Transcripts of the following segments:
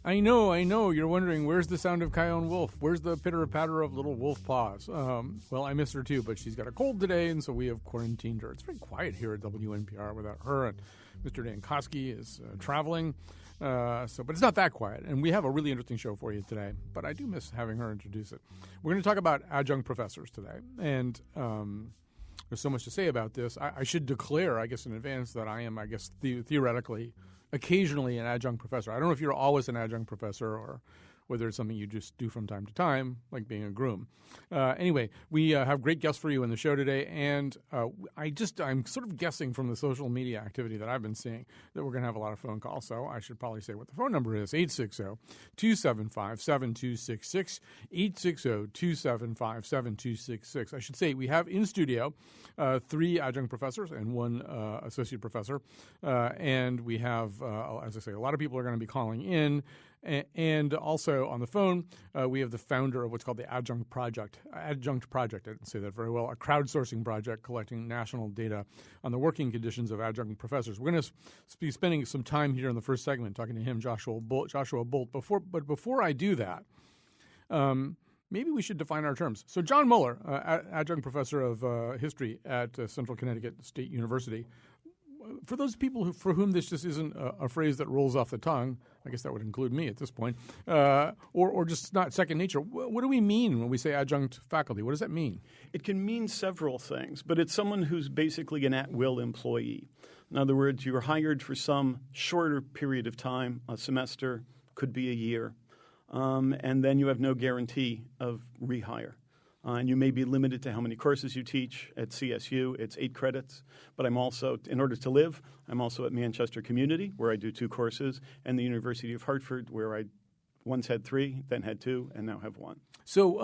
I know. You're wondering, where's the sound of Kyone Wolf? Where's the pitter-patter of little wolf paws? Well, I miss her too, but she's got a cold today, and so we have quarantined her. It's very quiet here at WNPR without her, and Mr. Dan Koski is traveling. But it's not that quiet, and we have a really interesting show for you today. But I do miss having her introduce it. We're going to talk about adjunct professors today, and there's so much to say about this. I should declare, I guess, in advance that I am, theoretically, occasionally an adjunct professor. I don't know if you're always an adjunct professor or whether it's something you just do from time to time, like being a groom. Anyway, we have great guests for you in the show today, and I'm sort of guessing from the social media activity that I've been seeing that we're going to have a lot of phone calls, so I should probably say what the phone number is, 860-275-7266, 860-275-7266. I should say we have in studio 3 adjunct professors and 1 associate professor, and we have, as I say, a lot of people are going to be calling in. And also on the phone, we have the founder of what's called the Adjunct Project. I didn't say that very well. A crowdsourcing project collecting national data on the working conditions of adjunct professors. We're going to be spending some time here in the first segment talking to him, Joshua Bolt. But before I do that, maybe we should define our terms. So John Muller, adjunct professor of history at Central Connecticut State University. For those people for whom this just isn't a phrase that rolls off the tongue, I guess that would include me at this point, or just not second nature, what do we mean when we say adjunct faculty? What does that mean? It can mean several things, but it's someone who's basically an at-will employee. In other words, you're hired for some shorter period of time, a semester, could be a year, and then you have no guarantee of rehire. And you may be limited to how many courses you teach. At CSU, it's 8 credits. But I'm also, in order to live, I'm also at Manchester Community, where I do 2 courses, and the University of Hartford, where I once had 3, then had 2, and now have 1. So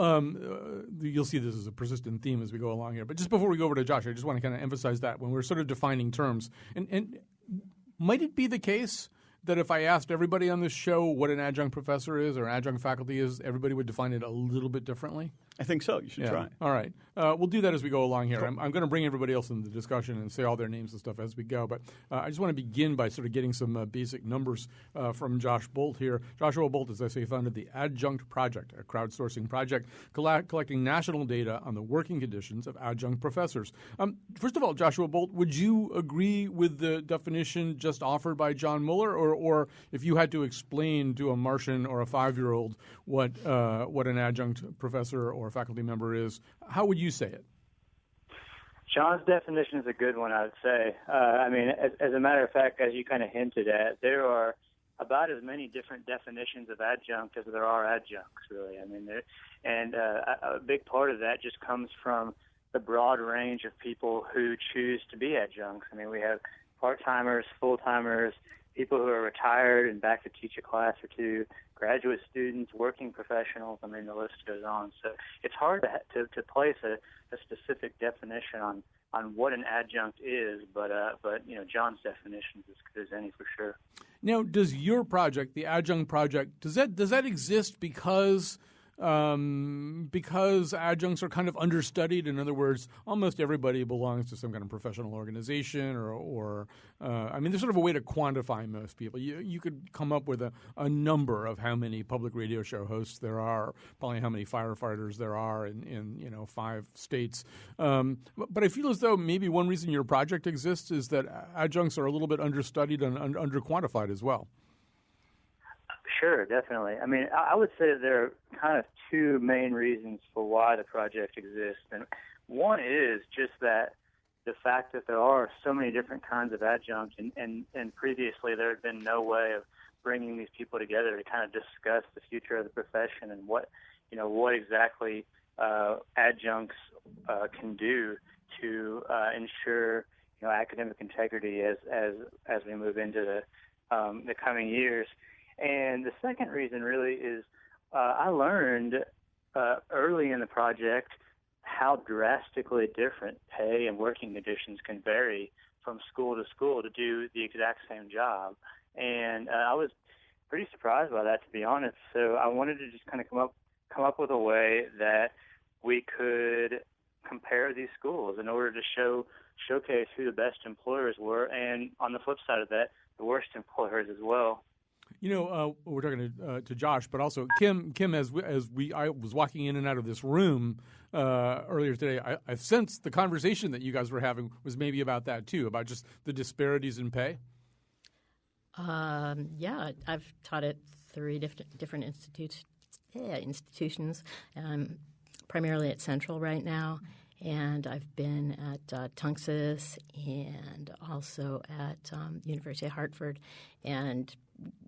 you'll see this as a persistent theme as we go along here. But just before we go over to Josh, I just want to kind of emphasize that when we're sort of defining terms. And might it be the case that if I asked everybody on this show what an adjunct professor is or adjunct faculty is, everybody would define it a little bit differently? I think so. You should try. All right. We'll do that as we go along here. Cool. I'm going to bring everybody else into the discussion and say all their names and stuff as we go. But I just want to begin by sort of getting some basic numbers from Josh Bolt here. Joshua Bolt, as I say, founded the Adjunct Project, a crowdsourcing project collecting national data on the working conditions of adjunct professors. First of all, Joshua Bolt, would you agree with the definition just offered by John Muller? Or if you had to explain to a Martian or a 5-year-old what an adjunct professor or faculty member is, how would you say it? John's definition is a good one, I would say. As a matter of fact, as you kind of hinted at, there are about as many different definitions of adjunct as there are adjuncts, really. A big part of that just comes from the broad range of people who choose to be adjuncts. We have part-timers, full-timers, people who are retired and back to teach a class or 2, graduate students, working professionals. The list goes on. So it's hard to place a specific definition on what an adjunct is, but John's definition is as good as any for sure. Now, does your project, the Adjunct Project, does that exist because adjuncts are kind of understudied? In other words, almost everybody belongs to some kind of professional organization or there's sort of a way to quantify most people. You could come up with a number of how many public radio show hosts there are, probably how many firefighters there are in 5 states. But I feel as though maybe one reason your project exists is that adjuncts are a little bit understudied and under-quantified as well. Sure, definitely. I would say that there are kind of 2 main reasons for why the project exists. And one is just that the fact that there are so many different kinds of adjuncts, and previously there had been no way of bringing these people together to kind of discuss the future of the profession and what exactly adjuncts can do to ensure academic integrity as we move into the coming years. And the second reason really is I learned early in the project how drastically different pay and working conditions can vary from school to school to do the exact same job. And I was pretty surprised by that, to be honest. So I wanted to just kind of come up with a way that we could compare these schools in order to showcase who the best employers were, and on the flip side of that, the worst employers as well. We're talking to Josh, but also Kim. I was walking in and out of this room earlier today, I sensed the conversation that you guys were having was maybe about that too, about just the disparities in pay. Yeah, I've taught at three different institutions, primarily at Central right now. And I've been at Tunxis and also at University of Hartford. And,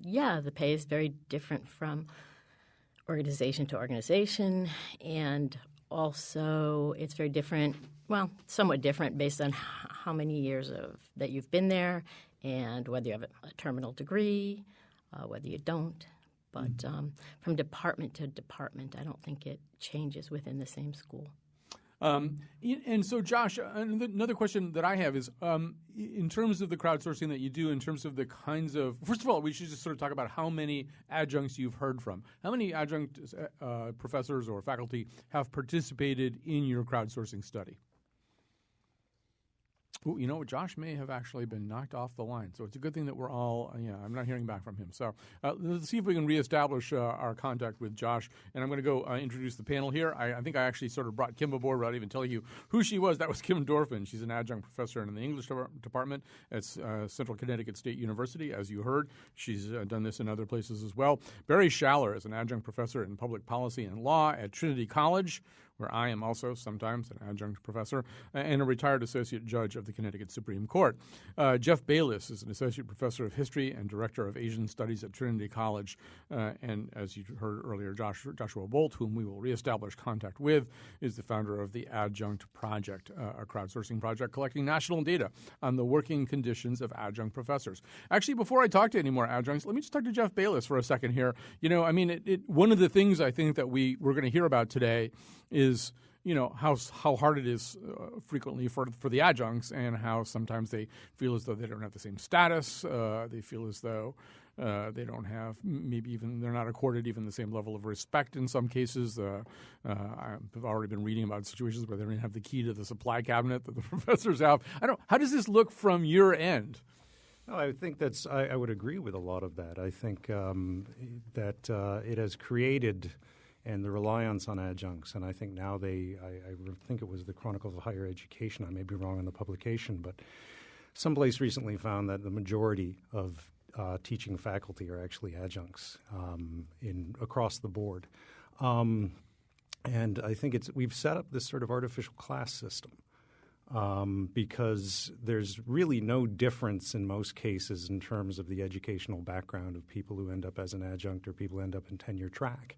yeah, the pay is very different from organization to organization. And also it's very different, well, somewhat different based on how many years that you've been there and whether you have a terminal degree, whether you don't. But from department to department, I don't think it changes within the same school. And so, Josh, another question that I have is, in terms of the crowdsourcing that you do, in terms of the kinds of – first of all, we should just sort of talk about how many adjuncts you've heard from. How many adjunct professors or faculty have participated in your crowdsourcing study? Ooh, you know what? Josh may have actually been knocked off the line. So it's a good thing that we're all I'm not hearing back from him. So let's see if we can reestablish our contact with Josh. And I'm going to go introduce the panel here. I think I actually sort of brought Kim aboard without even telling you who she was. That was Kim Dorfman. She's an adjunct professor in the English department at Central Connecticut State University. As you heard, she's done this in other places as well. Barry Schaller is an adjunct professor in public policy and law at Trinity College, where I am also sometimes an adjunct professor, and a retired associate judge of the Connecticut Supreme Court. Jeff Bayless is an associate professor of history and director of Asian studies at Trinity College. And as you heard earlier, Joshua Bolt, whom we will reestablish contact with, is the founder of the Adjunct Project, a crowdsourcing project collecting national data on the working conditions of adjunct professors. Actually, before I talk to any more adjuncts, let me just talk to Jeff Bayless for a second here. One of the things I think that we're going to hear about today is how hard it is frequently for the adjuncts, and how sometimes they feel as though they don't have the same status. They feel as though they don't have they're not accorded even the same level of respect in some cases. I've already been reading about situations where they don't have the key to the supply cabinet that the professors have. How does this look from your end? I think I would agree with a lot of that. I think that it has created and the reliance on adjuncts. And I think now I think it was the Chronicles of Higher Education, I may be wrong on the publication, but someplace recently found that the majority of teaching faculty are actually adjuncts across the board. And I think we've set up this sort of artificial class system because there's really no difference in most cases in terms of the educational background of people who end up as an adjunct or people who end up in tenure track.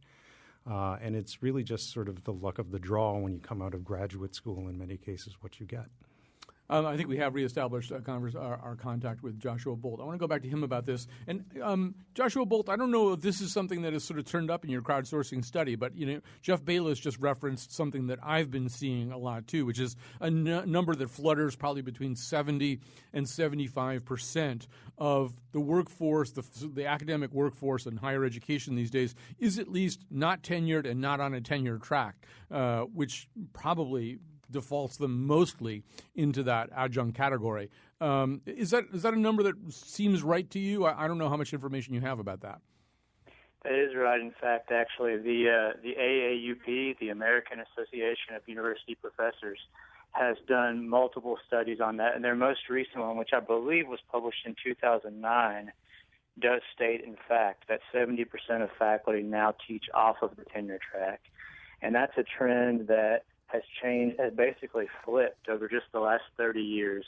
And it's really just sort of the luck of the draw when you come out of graduate school, in many cases, what you get. I think we have reestablished our contact with Joshua Bolt. I want to go back to him about this. And Joshua Bolt, I don't know if this is something that is sort of turned up in your crowdsourcing study, but Jeff Bayless just referenced something that I've been seeing a lot too, which is a number that flutters probably between 70 and 75% of the workforce, the academic workforce in higher education these days is at least not tenured and not on a tenure track, which probably defaults them mostly into that adjunct category. Is that a number that seems right to you? I don't know how much information you have about that. That is right. In fact, actually, the AAUP, the American Association of University Professors, has done multiple studies on that, and their most recent one, which I believe was published in 2009, does state, in fact, that 70% of faculty now teach off of the tenure track. And that's a trend that has basically flipped over just the last 30 years.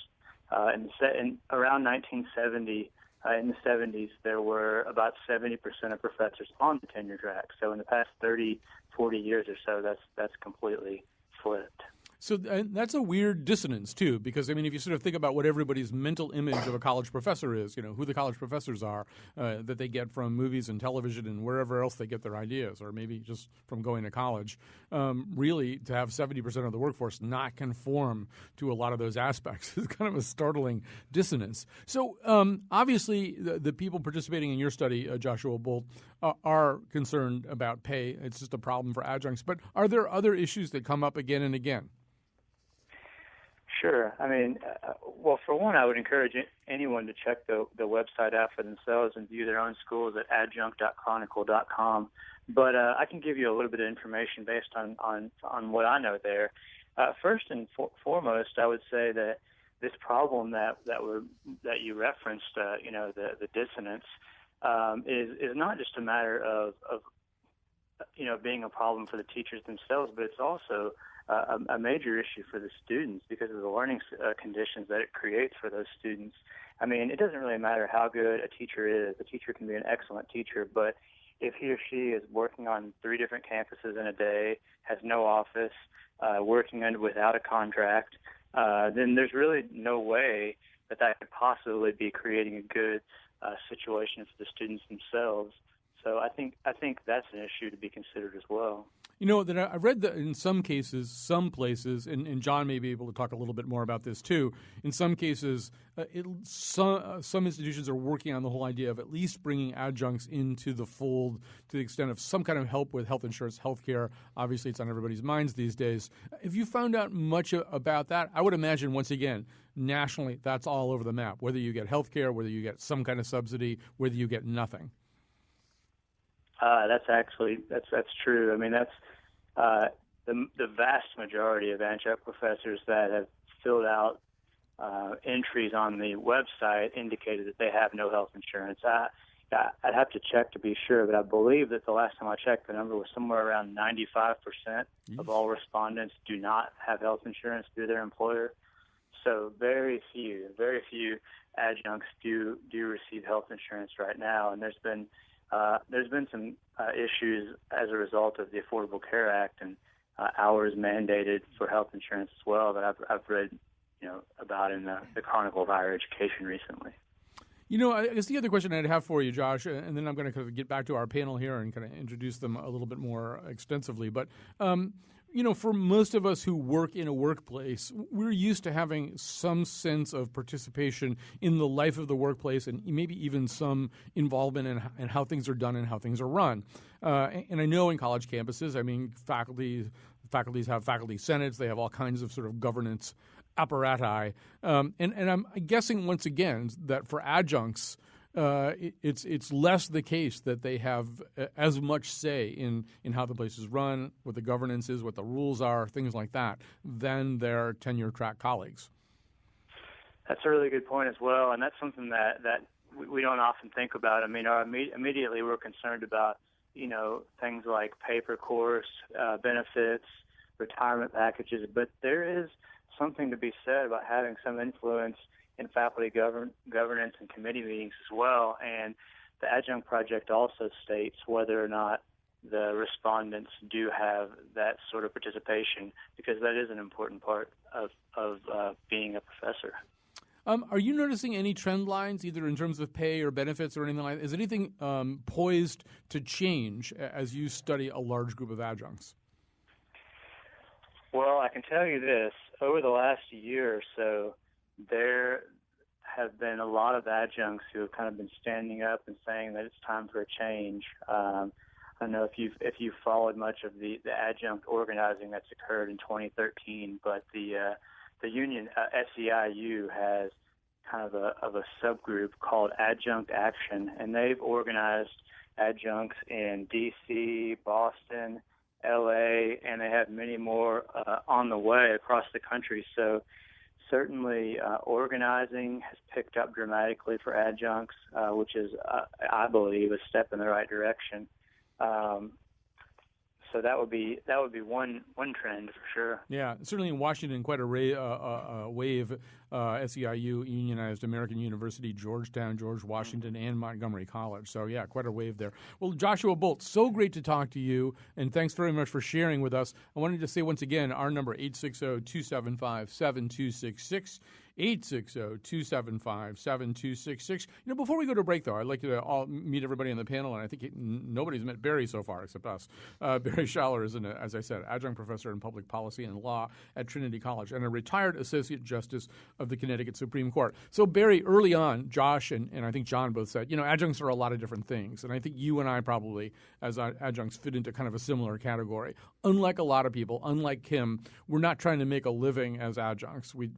In around 1970, in the 70s, there were about 70% of professors on the tenure track. So in the past 30, 40 years or so, that's completely flipped. So that's a weird dissonance, too, because, if you sort of think about what everybody's mental image of a college professor is, who the college professors are that they get from movies and television and wherever else they get their ideas, or maybe just from going to college, really to have 70% of the workforce not conform to a lot of those aspects is kind of a startling dissonance. So obviously the people participating in your study, Joshua Bolt, are concerned about pay. It's just a problem for adjuncts. But are there other issues that come up again and again? Sure. I mean, well, for one, I would encourage anyone to check the website out for themselves and view their own schools at adjunct.chronicle.com. But I can give you a little bit of information based on what I know there. First and foremost, I would say that this problem that you referenced, the dissonance, is not just a matter of being a problem for the teachers themselves, but it's also a major issue for the students because of the learning conditions that it creates for those students. I mean, it doesn't really matter how good a teacher is. A teacher can be an excellent teacher, but if he or she is working on 3 different campuses in a day, has no office, working without a contract, then there's really no way that could possibly be creating a good situation for the students themselves. So I think that's an issue to be considered as well. You know, that I read that in some cases, some places, and John may be able to talk a little bit more about this too, in some cases, some institutions are working on the whole idea of at least bringing adjuncts into the fold to the extent of some kind of help with health insurance, health care. Obviously, it's on everybody's minds these days. Have you found out much about that? I would imagine, once again, nationally, that's all over the map, whether you get health care, whether you get some kind of subsidy, whether you get nothing. That's true. I mean, that's the vast majority of adjunct professors that have filled out entries on the website indicated that they have no health insurance. I'd have to check to be sure, but I believe that the last time I checked, the number was somewhere around 95% of all respondents do not have health insurance through their employer. So very few adjuncts do receive health insurance right now, and there's been some issues as a result of the Affordable Care Act and hours mandated for health insurance as well that I've read, about in the Chronicle of Higher Education recently. I guess the other question I'd have for you, Josh, and then I'm going to kind of get back to our panel here and kind of introduce them a little bit more extensively, but for most of us who work in a workplace, we're used to having some sense of participation in the life of the workplace and maybe even some involvement in how things are done and how things are run. And I know in college campuses, I mean, faculties have faculty senates. They have all kinds of sort of governance apparati. And I'm guessing, once again, that for adjuncts, it's less the case that they have as much say in how the place is run, what the governance is, what the rules are, things like that, than their tenure-track colleagues. That's a really good point as well, and that's something that we don't often think about. I mean, immediately we're concerned about, things like paper course, benefits, retirement packages, but there is something to be said about having some influence in faculty governance and committee meetings as well. And the Adjunct Project also states whether or not the respondents do have that sort of participation, because that is an important part of being a professor. Are you noticing any trend lines, either in terms of pay or benefits or anything like that? Is anything poised to change as you study a large group of adjuncts? Well, I can tell you this. Over the last year or so, there have been a lot of adjuncts who have kind of been standing up and saying that it's time for a change. I don't know if you've followed much of the adjunct organizing that's occurred in 2013, but the union SEIU has kind of a subgroup called Adjunct Action, and they've organized adjuncts in D.C., Boston, L.A., and they have many more on the way across the country. So certainly organizing has picked up dramatically for adjuncts, which is, I believe, a step in the right direction. So that would be one trend for sure. Yeah, certainly in Washington, quite a wave. SEIU, unionized American University, Georgetown, George Washington, and Montgomery College. So yeah, quite a wave there. Well, Joshua Bolt, so great to talk to you, and thanks very much for sharing with us. I wanted to say once again, our number 860-275-7266. 860-275-7266. Before we go to break, though, I'd like to all meet everybody on the panel, and I think nobody's met Barry so far except us. Barry Schaller is, as I said, adjunct professor in public policy and law at Trinity College and a retired associate justice of the Connecticut Supreme Court. So, Barry, early on, Josh and I think John both said, adjuncts are a lot of different things, and I think you and I probably, as adjuncts, fit into kind of a similar category. Unlike a lot of people, unlike Kim, we're not trying to make a living as adjuncts. We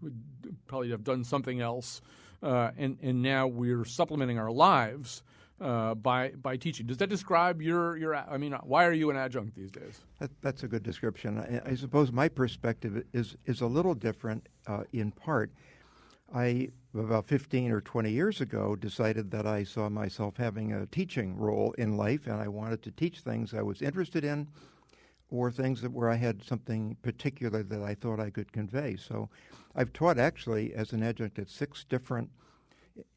probably have done something else, and now we're supplementing our lives by teaching. Does that describe your? I mean, why are you an adjunct these days? That's a good description. I suppose my perspective is a little different in part. I, about 15 or 20 years ago, decided that I saw myself having a teaching role in life, and I wanted to teach things I was interested in or things where I had something particular that I thought I could convey. So I've taught actually as an adjunct at 6 different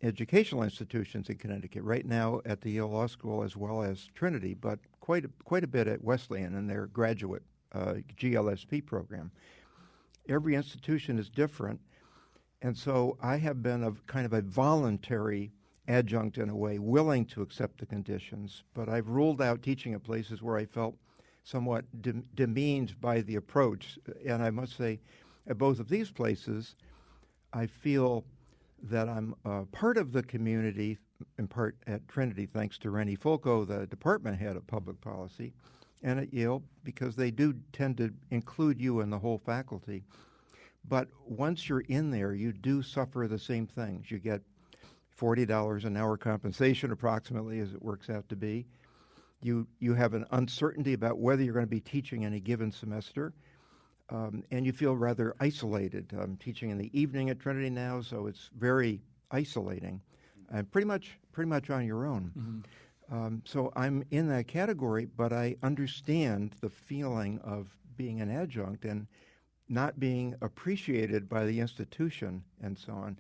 educational institutions in Connecticut, right now at the Yale Law School as well as Trinity, but quite a bit at Wesleyan in their graduate GLSP program. Every institution is different, and so I have been kind of a voluntary adjunct in a way, willing to accept the conditions, but I've ruled out teaching at places where I felt somewhat demeaned by the approach. And I must say, at both of these places, I feel that I'm part of the community, in part at Trinity, thanks to Rennie Fulco, the department head of public policy, and at Yale, because they do tend to include you in the whole faculty. But once you're in there, you do suffer the same things. You get $40 an hour compensation, approximately, as it works out to be. You have an uncertainty about whether you're going to be teaching any given semester, and you feel rather isolated. I'm teaching in the evening at Trinity now, so it's very isolating, and pretty much on your own. Mm-hmm. So I'm in that category, but I understand the feeling of being an adjunct and not being appreciated by the institution and so on.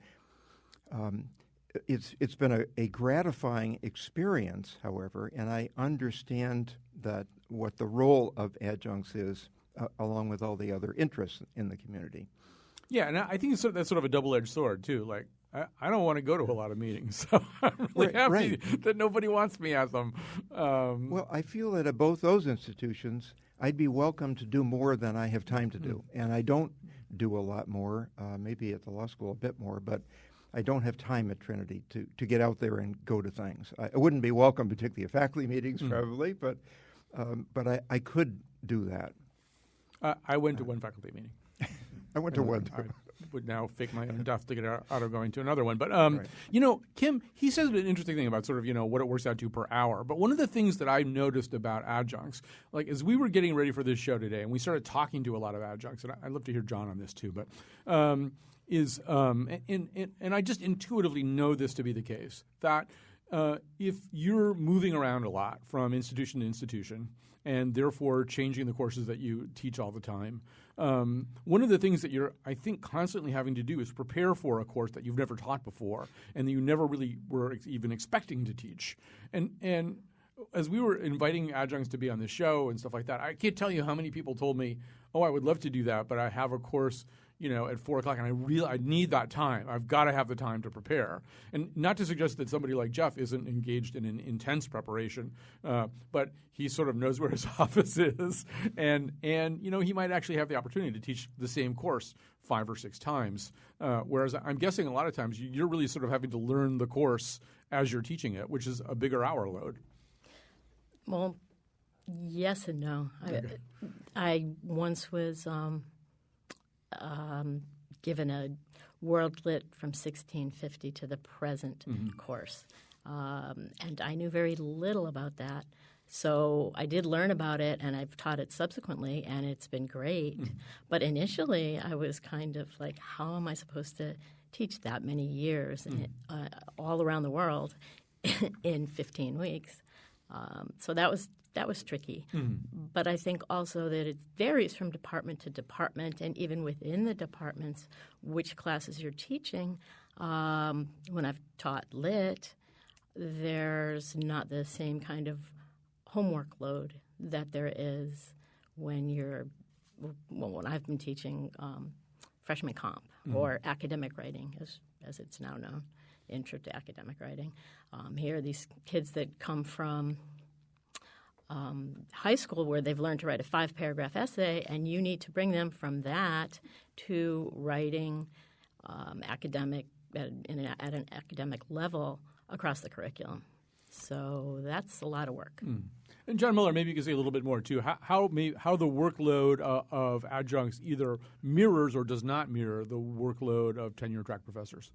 It's been a gratifying experience, however, and I understand that what the role of adjuncts is, along with all the other interests in the community. Yeah, and I think that's sort of a double-edged sword, too. Like, I don't want to go to a lot of meetings, so I'm really happy that nobody wants me at them. Well, I feel that at both those institutions, I'd be welcome to do more than I have time to do, and I don't do a lot more, maybe at the law school a bit more, but I don't have time at Trinity to get out there and go to things. I wouldn't be welcome, particularly at faculty meetings, probably, but I could do that. I went to one faculty meeting. I went to one, too. I would now fake my own death to get out of going to another one. But, Kim, he says an interesting thing about sort of, what it works out to per hour. But one of the things that I noticed about adjuncts, like as we were getting ready for this show today and we started talking to a lot of adjuncts, and I'd love to hear John on this too, but and I just intuitively know this to be the case, that if you're moving around a lot from institution to institution and therefore changing the courses that you teach all the time, one of the things that you're, I think, constantly having to do is prepare for a course that you've never taught before and that you never really were even expecting to teach. And as we were inviting adjuncts to be on this show and stuff like that, I can't tell you how many people told me, oh, I would love to do that, but I have a course at 4 o'clock, and I need that time. I've got to have the time to prepare. And not to suggest that somebody like Jeff isn't engaged in an intense preparation, but he sort of knows where his office is, and he might actually have the opportunity to teach the same course 5 or 6 times. Whereas I'm guessing a lot of times you're really sort of having to learn the course as you're teaching it, which is a bigger hour load. Well, yes and no. Okay. I once was given a World Lit from 1650 to the present course. And I knew very little about that. So I did learn about it, and I've taught it subsequently, and it's been great. But initially, I was kind of like, how am I supposed to teach that many years all around the world in 15 weeks? So that was tricky. But I think also that it varies from department to department, and even within the departments, which classes you're teaching. When I've taught Lit, there's not the same kind of homework load that there is when I've been teaching freshman comp. or academic writing, as it's now known, intro to academic writing. Here are these kids that come from high school where they've learned to write a 5-paragraph essay, and you need to bring them from that to writing academic at an academic level across the curriculum. So that's a lot of work. And John Miller, maybe you could say a little bit more too. How the workload of adjuncts either mirrors or does not mirror the workload of tenure-track professors.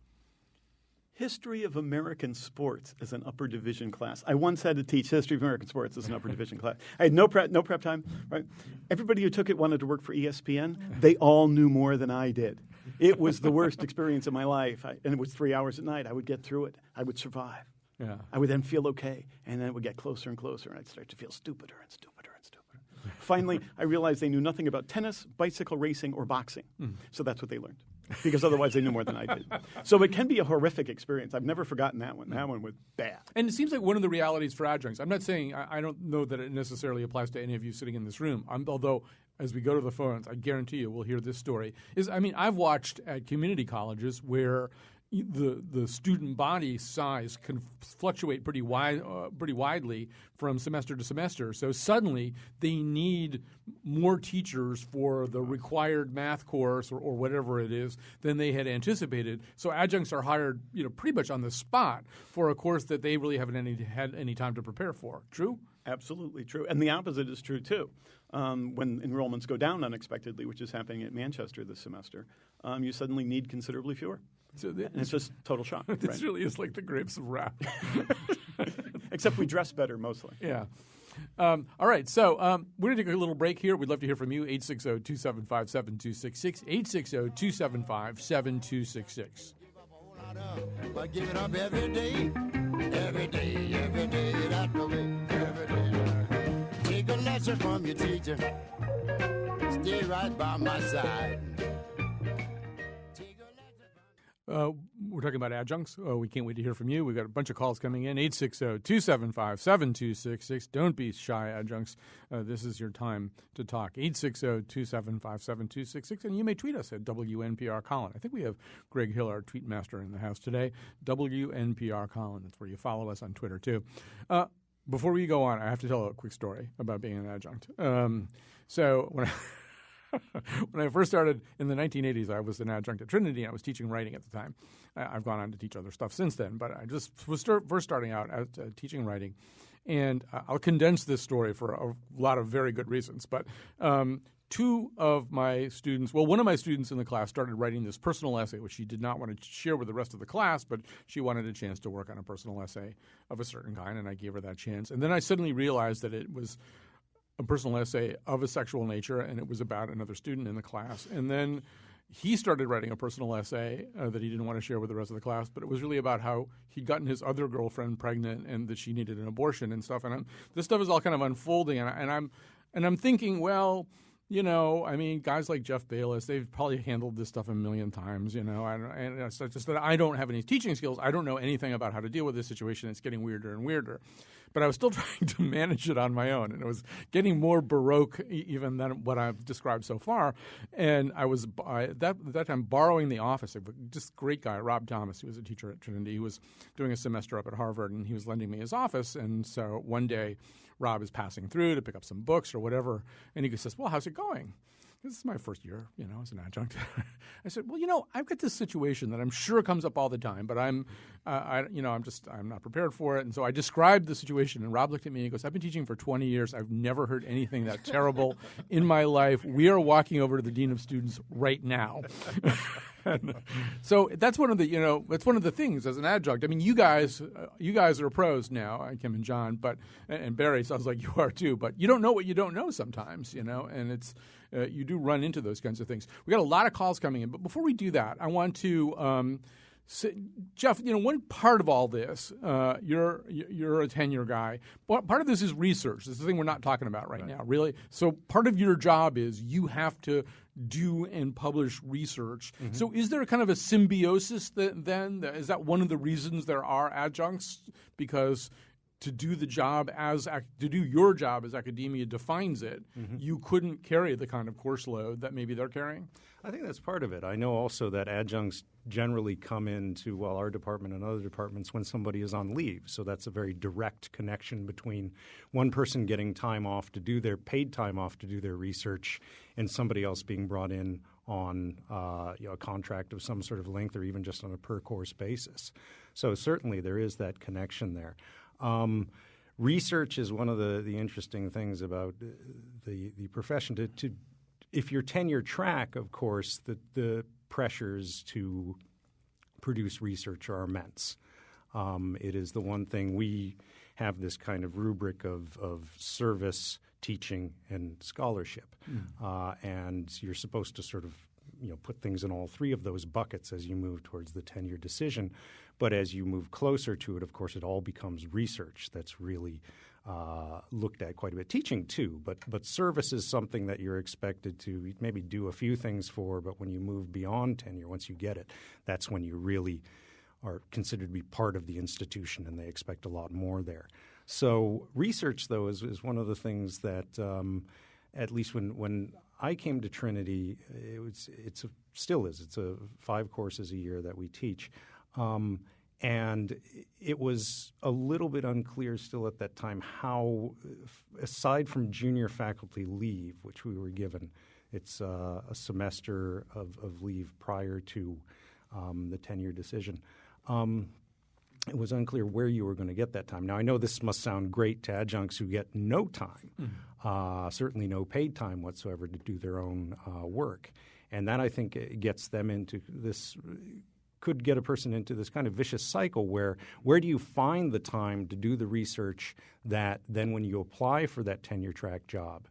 History of American sports as an upper division class. I once had to teach history of American sports as an upper division class. I had no prep time. Right? Everybody who took it wanted to work for ESPN. They all knew more than I did. It was the worst experience of my life. And it was 3 hours at night. I would get through it. I would survive. Yeah. I would then feel okay, and then it would get closer and closer, and I'd start to feel stupider and stupider and stupider. Finally, I realized they knew nothing about tennis, bicycle racing, or boxing. So that's what they learned, because otherwise they knew more than I did. So it can be a horrific experience. I've never forgotten that one. That one was bad. And it seems like one of the realities for adjuncts, I'm not saying, I don't know that it necessarily applies to any of you sitting in this room, although as we go to the phones, I guarantee you we'll hear this story. I've watched at community colleges where the student body size can fluctuate pretty widely from semester to semester. So suddenly they need more teachers for the required math course or whatever it is than they had anticipated. So adjuncts are hired, pretty much on the spot for a course that they really haven't had any time to prepare for. True? Absolutely true. And the opposite is true, too. When enrollments go down unexpectedly, which is happening at Manchester this semester, you suddenly need considerably fewer. So and it's just total shock. This really is like the grapes of wrath. Except we dress better mostly. Yeah. All right. So we're going to take a little break here. We'd love to hear from you. 860-275-7266. 860-275-7266. But give it up every day, every day, every day, that's the way, every day. Take a lesson from your teacher, stay right by my side. We're talking about adjuncts. We can't wait to hear from you. We've got a bunch of calls coming in. 860-275-7266. Don't be shy, adjuncts. This is your time to talk. 860-275-7266. And you may tweet us at WNPR Colin. I think we have Greg Hill, our tweet master, in the house today. WNPR Colin. That's where you follow us on Twitter, too. Before we go on, I have to tell a quick story about being an adjunct. So when I first started in the 1980s, I was an adjunct at Trinity, and I was teaching writing at the time. I've gone on to teach other stuff since then, but I just was first starting out as teaching writing. And I'll condense this story for a lot of very good reasons. But two of my students, one of my students in the class started writing this personal essay, which she did not want to share with the rest of the class, but she wanted a chance to work on a personal essay of a certain kind, and I gave her that chance. And then I suddenly realized that it was a personal essay of a sexual nature, and it was about another student in the class. And then he started writing a personal essay that he didn't want to share with the rest of the class, but it was really about how he'd gotten his other girlfriend pregnant and that she needed an abortion and stuff. And this stuff is all kind of unfolding, and I'm thinking, well, guys like Jeff Bayless, they've probably handled this stuff a million times, and it's just that I don't have any teaching skills. I don't know anything about how to deal with this situation. It's getting weirder and weirder. But I was still trying to manage it on my own, and it was getting more baroque even than what I've described so far. And I was at that time borrowing the office of this great guy, Rob Thomas, who was a teacher at Trinity. He was doing a semester up at Harvard, and he was lending me his office. And so one day, Rob is passing through to pick up some books or whatever, and he says, "Well, how's it going?" This is my first year, as an adjunct. I said, "Well, I've got this situation that I'm sure comes up all the time, but I'm not prepared for it." And so I described the situation, and Rob looked at me and he goes, "I've been teaching for 20 years. I've never heard anything that terrible in my life. We are walking over to the dean of students right now." So that's one of the things as an adjunct. I mean, you guys are pros now, Kim and John, and Barry sounds like you are too. But you don't know what you don't know sometimes, and it's you do run into those kinds of things. We got a lot of calls coming in, but before we do that, I want to. Jeff, one part of all this, you're a tenure guy. Part of this is research. This is the thing we're not talking about right now, really. So part of your job is you have to do and publish research. Mm-hmm. So is there kind of a symbiosis then? Is that one of the reasons there are adjuncts? Because to do the job to do your job as academia defines it, you couldn't carry the kind of course load that maybe they're carrying? I think that's part of it. I know also that adjuncts generally come into, our department and other departments when somebody is on leave. So that's a very direct connection between one person getting time off to do their paid time off to do their research and somebody else being brought in on a contract of some sort of length or even just on a per-course basis. So certainly there is that connection there. Research is one of the interesting things about the profession. If you're tenure track, of course, the pressures to produce research are immense. It is the one thing we have this kind of rubric of service, teaching, and scholarship. And you're supposed to sort of put things in all three of those buckets as you move towards the tenure decision. But as you move closer to it, of course, it all becomes research that's really looked at quite a bit. Teaching too, but service is something that you're expected to maybe do a few things for, but when you move beyond tenure, once you get it, that's when you really are considered to be part of the institution and they expect a lot more there. So research, though, is one of the things that at least when I came to Trinity, it's still is. It's 5 courses a year that we teach. And it was a little bit unclear still at that time how, aside from junior faculty leave, which we were given, it's a semester of leave prior to the tenure decision. It was unclear where you were going to get that time. Now, I know this must sound great to adjuncts who get no time, certainly no paid time whatsoever to do their own work. And that, I think, gets them into this – could get a person into this kind of vicious cycle where do you find the time to do the research that then when you apply for that tenure track job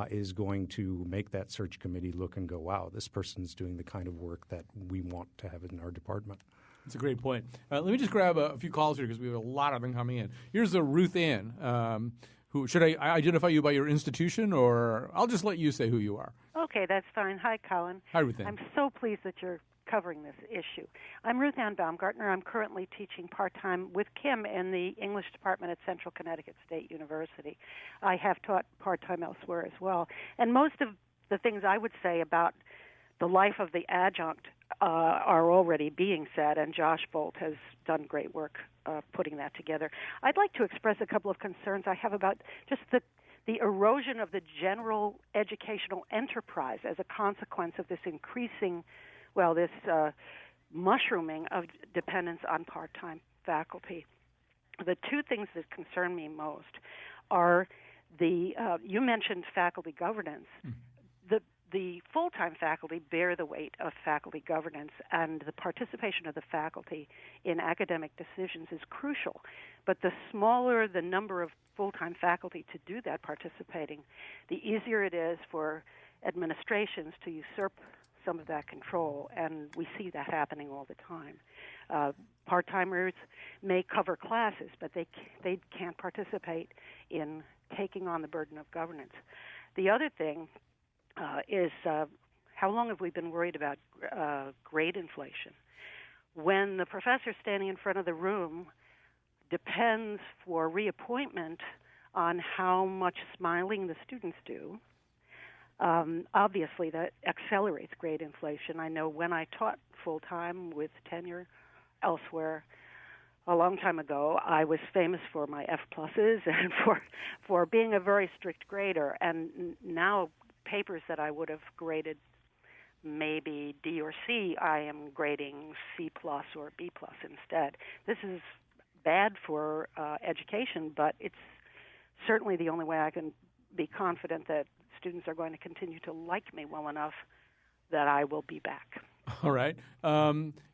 is going to make that search committee look and go, wow, this person's doing the kind of work that we want to have in our department. That's a great point. Let me just grab a few calls here because we have a lot of them coming in. Here's Ruth Ann. Who should I identify you by your institution, or I'll just let you say who you are? Okay, that's fine. Hi, Colin. Hi, Ruth Ann. I'm so pleased that you're covering this issue. I'm Ruth Ann Baumgartner. I'm currently teaching part-time with Kim in the English department at Central Connecticut State University. I have taught part-time elsewhere as well. And most of the things I would say about the life of the adjunct are already being said, and Josh Bolt has done great work putting that together. I'd like to express a couple of concerns I have about just the erosion of the general educational enterprise as a consequence of this increasing, this mushrooming of dependence on part-time faculty. The two things that concern me most are you mentioned faculty governance. The full-time faculty bear the weight of faculty governance, and the participation of the faculty in academic decisions is crucial. But the smaller the number of full-time faculty to do that participating, the easier it is for administrations to usurp some of that control, and we see that happening all the time. Part-timers may cover classes, but they can't participate in taking on the burden of governance. The other thing is how long have we been worried about grade inflation? When the professor standing in front of the room depends for reappointment on how much smiling the students do, obviously that accelerates grade inflation. I know when I taught full-time with tenure elsewhere a long time ago, I was famous for my F pluses and for being a very strict grader. And now papers that I would have graded maybe D or C, I am grading C plus or B plus instead. This is bad for education, but it's certainly the only way I can be confident that students are going to continue to like me well enough that I will be back. All right.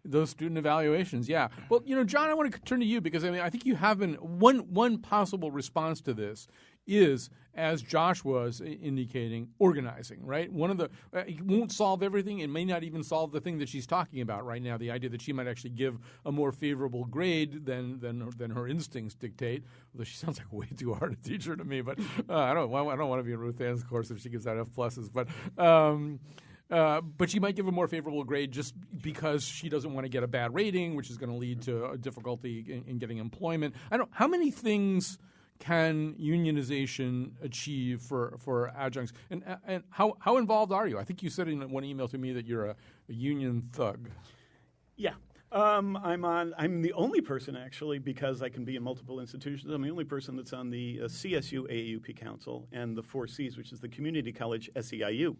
Those student evaluations, yeah. Well, John, I want to turn to you because, I think you have been – one possible response to this is, as Josh was indicating, organizing, right? One of the it won't solve everything. It may not even solve the thing that she's talking about right now, the idea that she might actually give a more favorable grade than her instincts dictate, although she sounds like way too hard a teacher to me. But I don't want to be in Ruth Ann's course if she gives out F pluses. But but she might give a more favorable grade just because she doesn't want to get a bad rating, which is going to lead to a difficulty in getting employment. How many things can unionization achieve for adjuncts? And how involved are you? I think you said in one email to me that you're a union thug. Yeah. I'm the only person, actually, because I can be in multiple institutions. I'm the only person that's on the CSU AAUP Council and the 4Cs, which is the Community College SEIU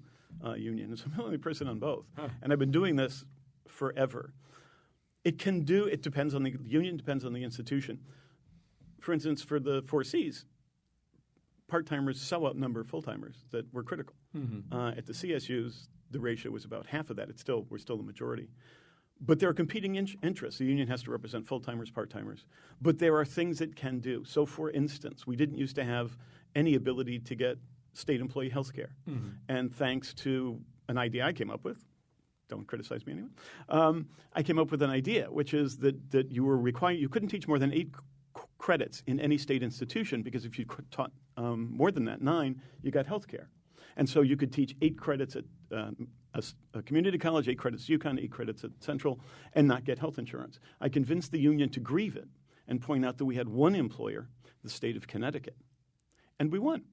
union. So I'm the only person on both. Huh. And I've been doing this forever. It depends on the union, depends on the institution. For instance, for the 4Cs, part-timers so outnumber full-timers that were critical. Mm-hmm. At the CSUs, the ratio was about half of that. We're still the majority. But there are competing interests. The union has to represent full-timers, part-timers. But there are things it can do. So, for instance, we didn't used to have any ability to get state employee health care. Mm-hmm. And thanks to an idea I came up with, don't criticize me anyway, I came up with an idea, which is that you couldn't teach more than 8 credits in any state institution, because if you taught more than that, 9, you got health care. And so you could teach 8 credits at a community college, 8 credits at UConn, 8 credits at Central, and not get health insurance. I convinced the union to grieve it and point out that we had one employer, the state of Connecticut, and we won.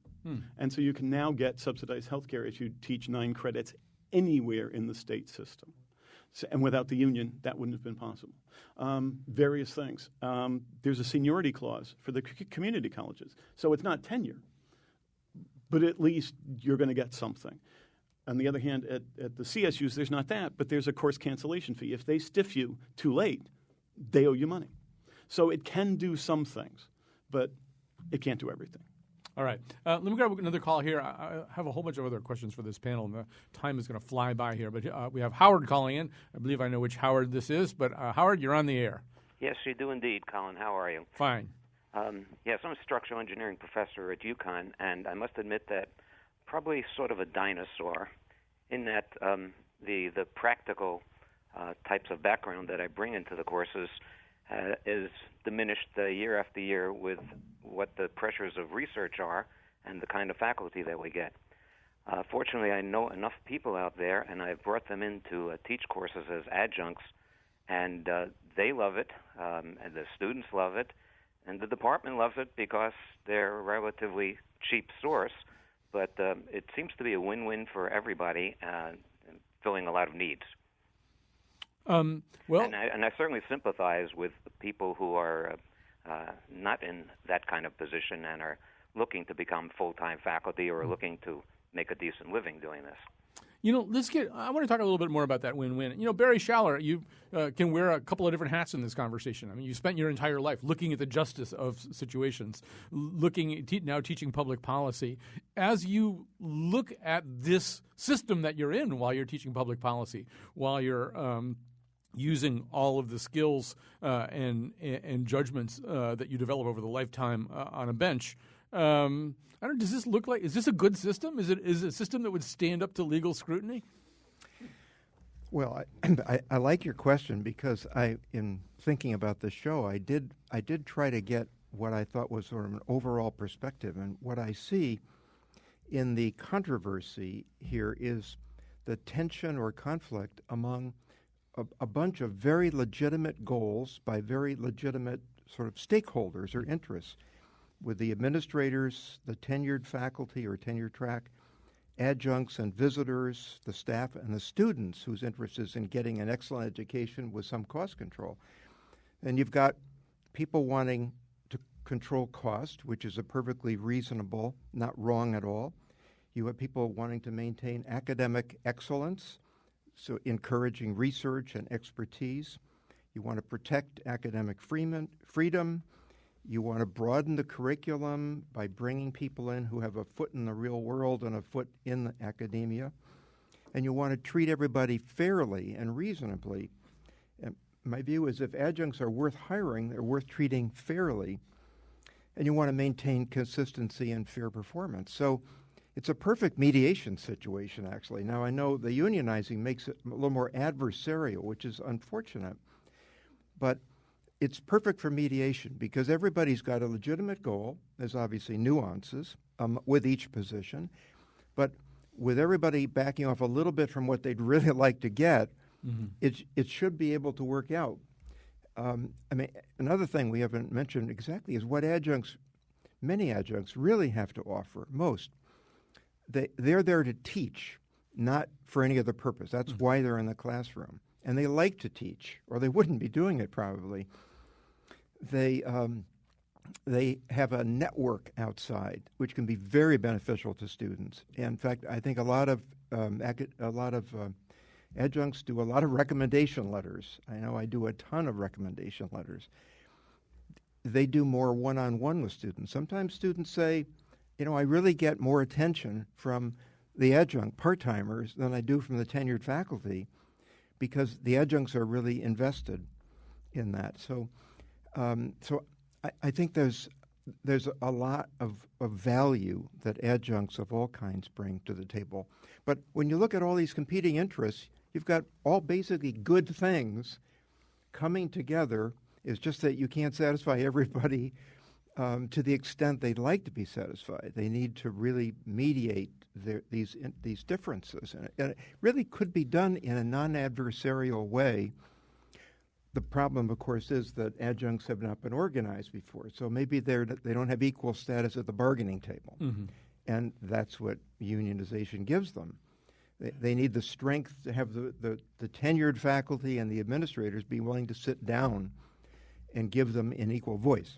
And so you can now get subsidized health care if you teach 9 credits anywhere in the state system. So, and without the union, that wouldn't have been possible. Various things. There's a seniority clause for the community colleges. So it's not tenure, but at least you're going to get something. On the other hand, at the CSUs, there's not that, but there's a course cancellation fee. If they stiff you too late, they owe you money. So it can do some things, but it can't do everything. All right. Let me grab another call here. I have a whole bunch of other questions for this panel, and the time is going to fly by here. But we have Howard calling in. I believe I know which Howard this is. But Howard, you're on the air. Yes, you do indeed, Colin. How are you? Fine. Yes, I'm a structural engineering professor at UConn, and I must admit that probably sort of a dinosaur in that the practical types of background that I bring into the courses is diminished year after year with what the pressures of research are and the kind of faculty that we get. Fortunately, I know enough people out there, and I've brought them in to teach courses as adjuncts, and they love it, and the students love it, and the department loves it because they're a relatively cheap source, but it seems to be a win-win for everybody, filling a lot of needs. And I certainly sympathize with the people who are not in that kind of position and are looking to become full-time faculty or looking to make a decent living doing this. I want to talk a little bit more about that win-win. Barry Schaller, you can wear a couple of different hats in this conversation. I mean, you spent your entire life looking at the justice of situations, now teaching public policy. As you look at this system that you're in while you're teaching public policy, while you're using all of the skills and judgments that you develop over the lifetime on a bench, does this look like, is this a good system? Is it a system that would stand up to legal scrutiny? Well, I like your question because in thinking about this show, I did try to get what I thought was sort of an overall perspective. And what I see in the controversy here is the tension or conflict among a bunch of very legitimate goals by very legitimate sort of stakeholders or interests, with the administrators, the tenured faculty or tenure track, adjuncts and visitors, the staff, and the students whose interest is in getting an excellent education with some cost control. And you've got people wanting to control cost, which is a perfectly reasonable, not wrong at all. You have people wanting to maintain academic excellence, so encouraging research and expertise. You want to protect academic freedom. You want to broaden the curriculum by bringing people in who have a foot in the real world and a foot in academia. And you want to treat everybody fairly and reasonably. And my view is if adjuncts are worth hiring, they're worth treating fairly. And you want to maintain consistency and fair performance. So it's a perfect mediation situation, actually. Now, I know the unionizing makes it a little more adversarial, which is unfortunate. But it's perfect for mediation because everybody's got a legitimate goal. There's obviously nuances with each position. But with everybody backing off a little bit from what they'd really like to get, it should be able to work out. I mean, another thing we haven't mentioned exactly is what many adjuncts really have to offer. Most. They're there to teach, not for any other purpose. That's why they're in the classroom. And they like to teach, or they wouldn't be doing it probably. They have a network outside, which can be very beneficial to students. In fact, I think a lot of adjuncts do a lot of recommendation letters. I know I do a ton of recommendation letters. They do more one-on-one with students. Sometimes students say, I really get more attention from the adjunct part-timers than I do from the tenured faculty because the adjuncts are really invested in that. So I think there's a lot of value that adjuncts of all kinds bring to the table. But when you look at all these competing interests, you've got all basically good things coming together. It's just that you can't satisfy everybody to the extent they'd like to be satisfied. They need to really mediate these differences. And it really could be done in a non-adversarial way. The problem, of course, is that adjuncts have not been organized before. So maybe they don't have equal status at the bargaining table. And that's what unionization gives them. They need the strength to have the tenured faculty and the administrators be willing to sit down and give them an equal voice.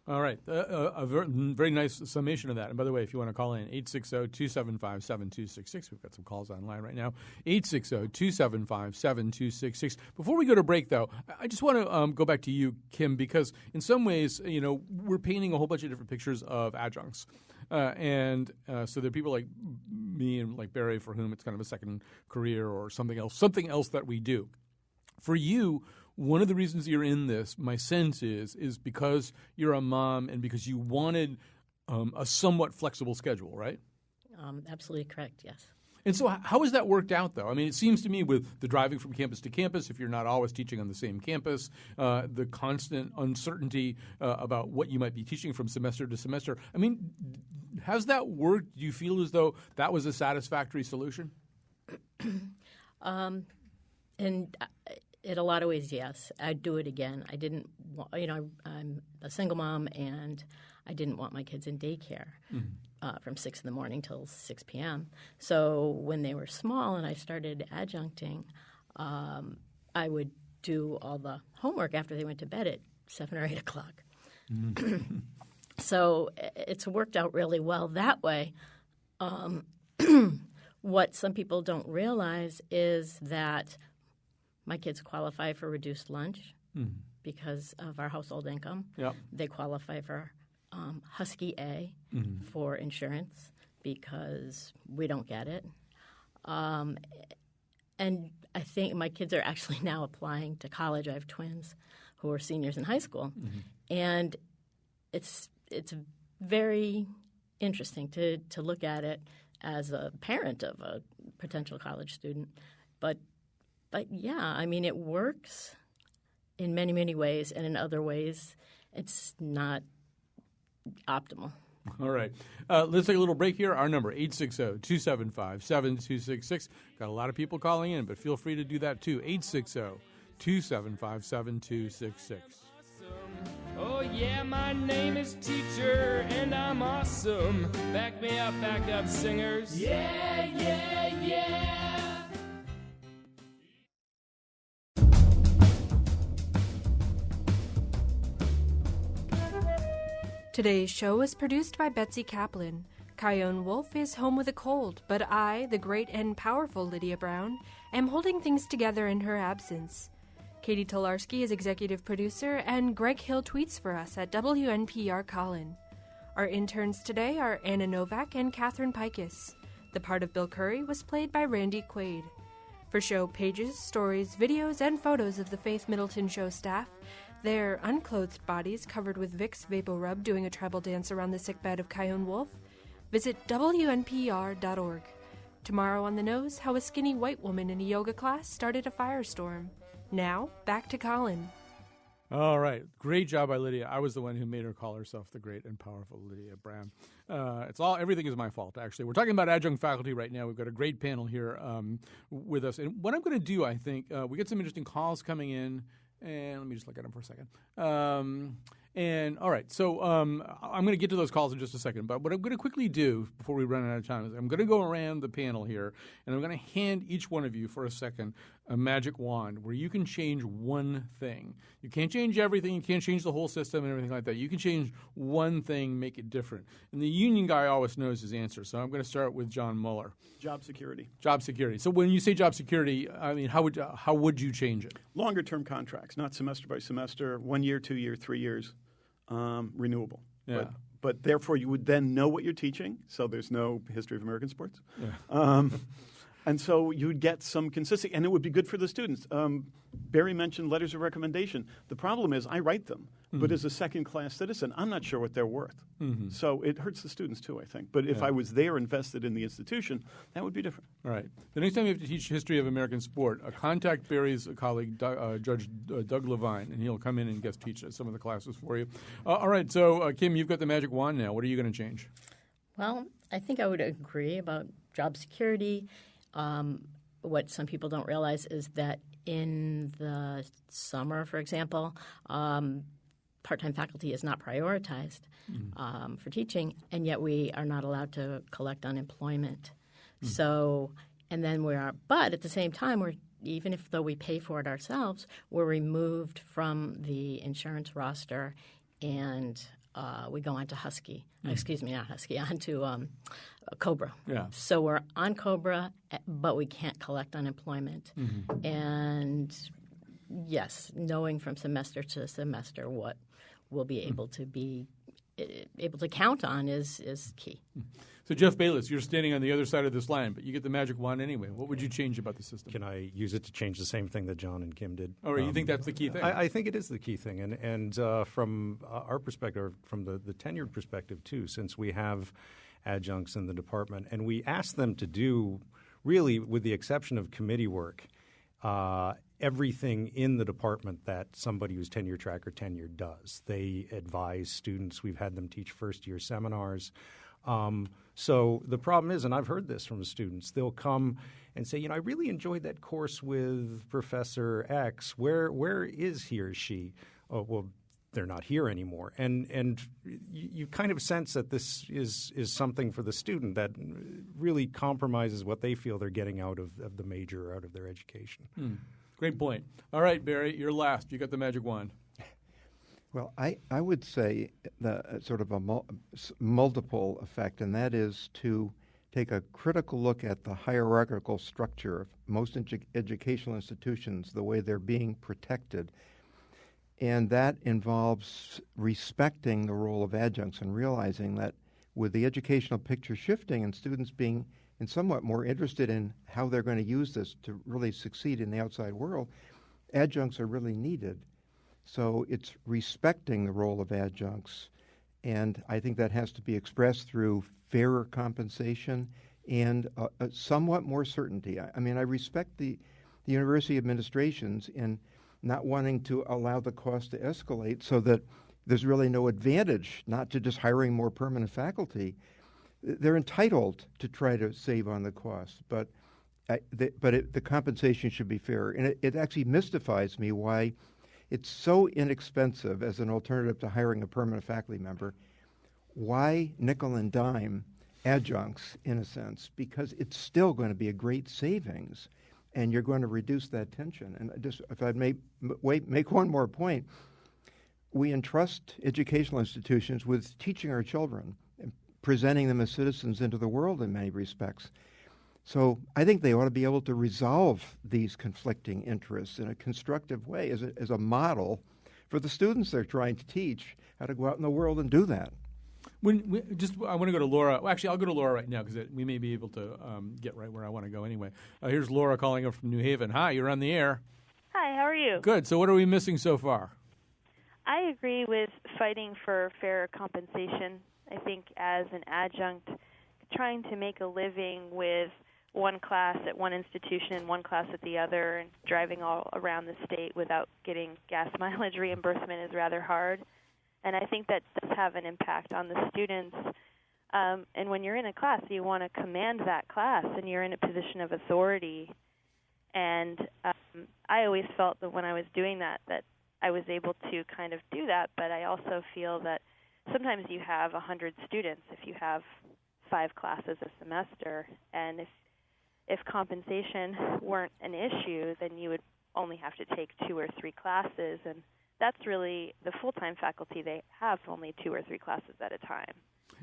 All right. A very nice summation of that. And by the way, if you want to call in, 860-275-7266. We've got some calls online right now. 860-275-7266. Before we go to break, though, I just want to go back to you, Kim, because in some ways, we're painting a whole bunch of different pictures of adjuncts. And so there are people like me and like Barry for whom it's kind of a second career or something else that we do. For you, one of the reasons you're in this, my sense is because you're a mom and because you wanted a somewhat flexible schedule, right? Absolutely correct, yes. And so how has that worked out, though? I mean, it seems to me with the driving from campus to campus, if you're not always teaching on the same campus, the constant uncertainty about what you might be teaching from semester to semester. I mean, has that worked? Do you feel as though that was a satisfactory solution? In a lot of ways, yes. I'd do it again. I didn't want, I'm a single mom, and I didn't want my kids in daycare from 6 in the morning till 6 p.m. So when they were small and I started adjuncting, I would do all the homework after they went to bed at 7 or 8 o'clock. So it's worked out really well that way. What some people don't realize is that my kids qualify for reduced lunch because of our household income. Yep. They qualify for Husky A for insurance because we don't get it. And I think my kids are actually now applying to college. I have twins who are seniors in high school. And it's very interesting to look at it as a parent of a potential college student. But yeah, I mean, it works in many, many ways, and in other ways, it's not optimal. All right. Let's take a little break here. Our number, 860-275-7266. Got a lot of people calling in, but feel free to do that, too. 860-275-7266. Oh, yeah, my name is Teacher, and I'm awesome. Back me up, singers. Yeah, yeah, yeah. Today's show is produced by Betsy Kaplan. Kyone Wolf is home with a cold, but I, the great and powerful Lydia Brown, am holding things together in her absence. Katie Tolarski is executive producer, and Greg Hill tweets for us at WNPR Colin. Our interns today are Anna Novak and Catherine Pikus. The part of Bill Curry was played by Randy Quaid. For show pages, stories, videos, and photos of the Faith Middleton Show staff, their unclothed bodies covered with Vicks VapoRub doing a tribal dance around the sickbed of Kyone Wolf, visit WNPR.org. Tomorrow on the Nose, how a skinny white woman in a yoga class started a firestorm. Now, back to Colin. All right. Great job by Lydia. I was the one who made her call herself the great and powerful Lydia Brown. Everything is my fault, actually. We're talking about adjunct faculty right now. We've got a great panel here with us. And what I'm going to do, I think, we get some interesting calls coming in. And let me just look at them for a second. All right, so I'm going to get to those calls in just a second. But what I'm going to quickly do before we run out of time is I'm going to go around the panel here, and I'm going to hand each one of you for a second a magic wand where you can change one thing. You can't change everything. You can't change the whole system and everything like that. You can change one thing, make it different. And the union guy always knows his answer. So I'm going to start with John Muller. Job security. Job security. So when you say job security, I mean, how would you change it? Longer term contracts, not semester by semester, 1 year, 2 year, 3 years, renewable. Yeah. But therefore, you would then know what you're teaching. So there's no history of American sports. Yeah. And so you'd get some consistency, and it would be good for the students. Barry mentioned letters of recommendation. The problem is I write them, but as a second-class citizen, I'm not sure what they're worth. Mm-hmm. So it hurts the students too, I think. But if I was there invested in the institution, that would be different. All right. The next time you have to teach history of American sport, contact Barry's colleague, Judge Doug Levine, and he'll come in and guest teach some of the classes for you. All right. So, Kim, you've got the magic wand now. What are you going to change? Well, I think I would agree about job security. What some people don't realize is that in the summer, for example, part-time faculty is not prioritized for teaching, and yet we are not allowed to collect unemployment. So, and then but at the same time, even though we pay for it ourselves, we're removed from the insurance roster, and we go on to Husky. Excuse me, not Husky, on to Cobra. Yeah. So we're on Cobra, but we can't collect unemployment. And yes, knowing from semester to semester what we'll be able to count on is key. So, Jeff Bayless, you're standing on the other side of this line, but you get the magic wand anyway. What would you change about the system? Can I use it to change the same thing that John and Kim did? All right, you think that's the key thing? I think it is the key thing. And from our perspective, from the tenured perspective too, since we have adjuncts in the department, and we ask them to do, really, with the exception of committee work, everything in the department that somebody who's tenure track or tenured does. They advise students. We've had them teach first-year seminars. So the problem is, and I've heard this from the students, they'll come and say, I really enjoyed that course with Professor X. Where is he or she? Oh, well, they're not here anymore. And you kind of sense that this is something for the student that really compromises what they feel they're getting out of the major or out of their education. Great point. All right, Barry, you're last. You got the magic wand. Well, I would say the sort of a multiple effect, and that is to take a critical look at the hierarchical structure of most educational institutions, the way they're being protected. And that involves respecting the role of adjuncts and realizing that with the educational picture shifting and students being somewhat more interested in how they're going to use this to really succeed in the outside world, adjuncts are really needed. So it's respecting the role of adjuncts, and I think that has to be expressed through fairer compensation and somewhat more certainty. I mean, I respect the university administrations in not wanting to allow the cost to escalate so that there's really no advantage not to just hiring more permanent faculty. They're entitled to try to save on the cost, but the compensation should be fair. And it actually mystifies me why it's so inexpensive as an alternative to hiring a permanent faculty member. Why nickel and dime adjuncts, in a sense? Because it's still going to be a great savings, and you're going to reduce that tension. And if I may make one more point, we entrust educational institutions with teaching our children and presenting them as citizens into the world in many respects. So I think they ought to be able to resolve these conflicting interests in a constructive way as a model for the students they're trying to teach how to go out in the world and do that. I want to go to Laura. Well, actually, I'll go to Laura right now because we may be able to get right where I want to go anyway. Here's Laura calling up from New Haven. Hi, you're on the air. Hi, how are you? Good. So what are we missing so far? I agree with fighting for fair compensation. I think as an adjunct, trying to make a living with one class at one institution and one class at the other, and driving all around the state without getting gas mileage reimbursement is rather hard. And I think that does have an impact on the students. And when you're in a class, you want to command that class, and you're in a position of authority. And I always felt that when I was doing that I was able to kind of do that, but I also feel that sometimes you have 100 students if you have 5 classes a semester, and if compensation weren't an issue, then you would only have to take 2 or 3 classes, and that's really the full-time faculty. They have only 2 or 3 classes at a time.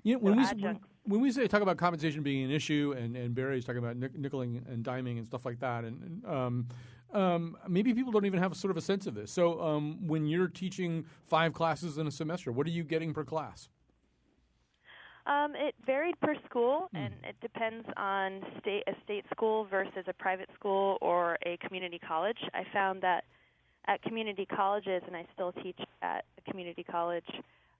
You know, when we talk about compensation being an issue, and Barry's talking about nickeling and diming and stuff like that, and maybe people don't even have sort of a sense of this. So when you're teaching 5 classes in a semester, what are you getting per class? It varied per school, and it depends on a state school versus a private school or a community college. I found that at community colleges, and I still teach at a community college,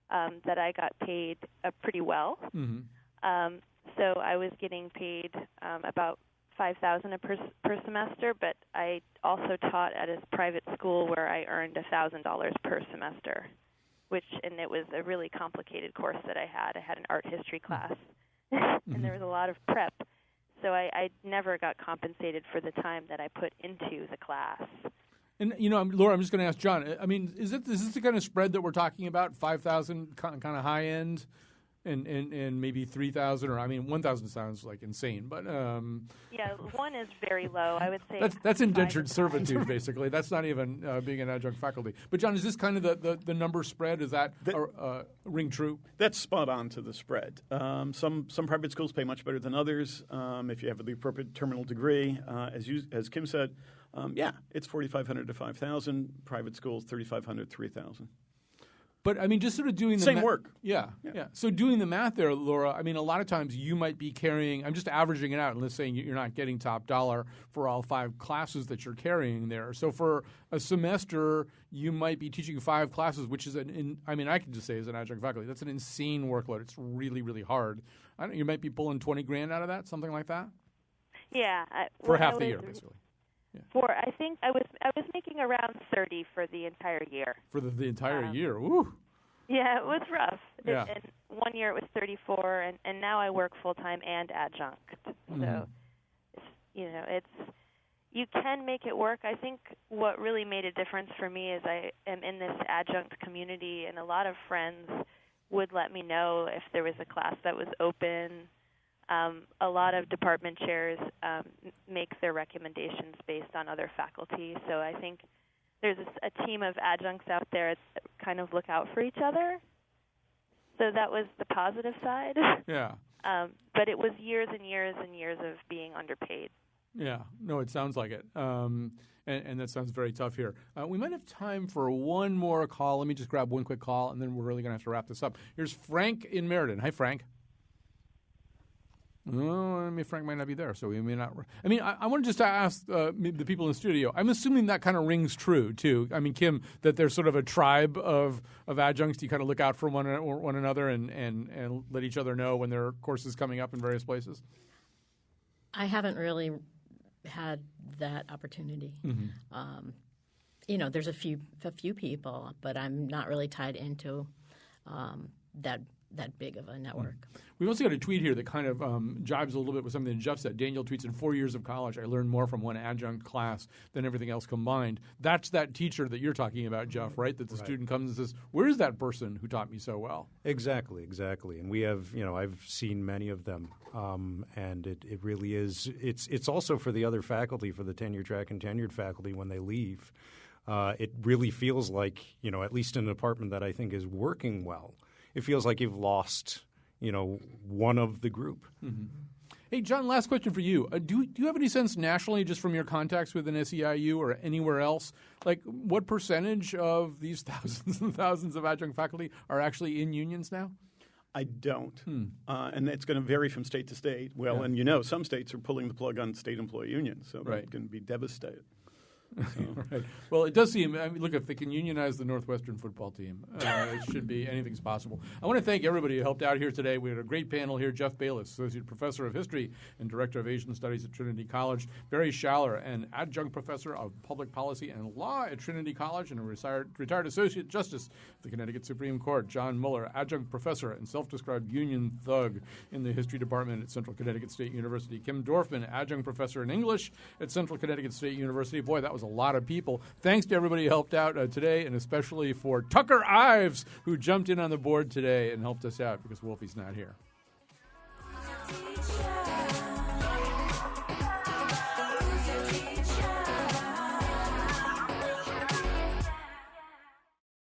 that I got paid pretty well. Mm-hmm. So I was getting paid about $5,000 per semester, but I also taught at a private school where I earned $1,000 per semester. And it was a really complicated course that I had. I had an art history class, and there was a lot of prep. So I never got compensated for the time that I put into the class. And, Laura, I'm just going to ask John, I mean, is this the kind of spread that we're talking about, 5,000 kind of high end and maybe 3,000, or, I mean, 1,000 sounds like insane, but... Yeah, 1 is very low, I would say. That's indentured servitude, basically. That's not even being an adjunct faculty. But, John, is this kind of the number spread? Is that ring true? That's spot on to the spread. Some private schools pay much better than others if you have the appropriate terminal degree. As Kim said, it's $4,500 to $5,000. Private schools, $3,500 to $3,000. But, I mean, just sort of doing the same work. Yeah. So doing the math there, Laura, I mean, a lot of times you might be carrying – I'm just averaging it out and let's say you're not getting top dollar for all 5 classes that you're carrying there. So for a semester, you might be teaching 5 classes, which is I can just say as an adjunct faculty, that's an insane workload. It's really, really hard. You might be pulling $20,000 out of that, something like that? Yeah. For half the year, basically. Yeah. I think I was making around 30 for the entire year. For the entire year, woo. Yeah, it was rough. Yeah. And one year it was 34, and now I work full time and adjunct. So, you can make it work. I think what really made a difference for me is I am in this adjunct community, and a lot of friends would let me know if there was a class that was open. A lot of department chairs make their recommendations based on other faculty. So I think there's a team of adjuncts out there that kind of look out for each other. So that was the positive side. Yeah. But it was years and years and years of being underpaid. Yeah. No, it sounds like it. And that sounds very tough here. We might have time for one more call. Let me just grab one quick call, and then we're really going to have to wrap this up. Here's Frank in Meriden. Hi, Frank. Oh, Frank might not be there, so we may not. I mean, I want to just ask the people in the studio. I'm assuming that kind of rings true, too. I mean, Kim, that there's sort of a tribe of adjuncts. You kind of look out for one another and let each other know when there are courses coming up in various places. I haven't really had that opportunity. Mm-hmm. There's a few people, but I'm not really tied into that big of a network. We've also got a tweet here that kind of jibes a little bit with something that Jeff said. Daniel tweets, in 4 years of college, I learned more from one adjunct class than everything else combined. That's that teacher that you're talking about, Jeff, right? That the student comes and says, where is that person who taught me so well? Exactly. And we have, I've seen many of them. And it really is. It's also for the other faculty, for the tenure track and tenured faculty when they leave. It really feels like, at least in a department that I think is working well, it feels like you've lost, one of the group. Mm-hmm. Hey, John, last question for you. Do you have any sense nationally, just from your contacts with an SEIU or anywhere else, like what percentage of these thousands and thousands of adjunct faculty are actually in unions now? I don't. And it's going to vary from state to state. Well, and some states are pulling the plug on state employee unions, so they're going to be devastated. Right. Well, it does seem. I mean, look, if they can unionize the Northwestern football team, it should be anything's possible. I want to thank everybody who helped out here today. We had a great panel here: Jeff Bayless, Associate Professor of History and Director of Asian Studies at Trinity College; Barry Schaller, an Adjunct Professor of Public Policy and Law at Trinity College and a retired Associate Justice of the Connecticut Supreme Court; John Muller, Adjunct Professor and self-described Union thug in the History Department at Central Connecticut State University; Kim Dorfman, Adjunct Professor in English at Central Connecticut State University. Boy, that was a lot of people. Thanks to everybody who helped out today, and especially for Tucker Ives, who jumped in on the board today and helped us out because Wolfie's not here.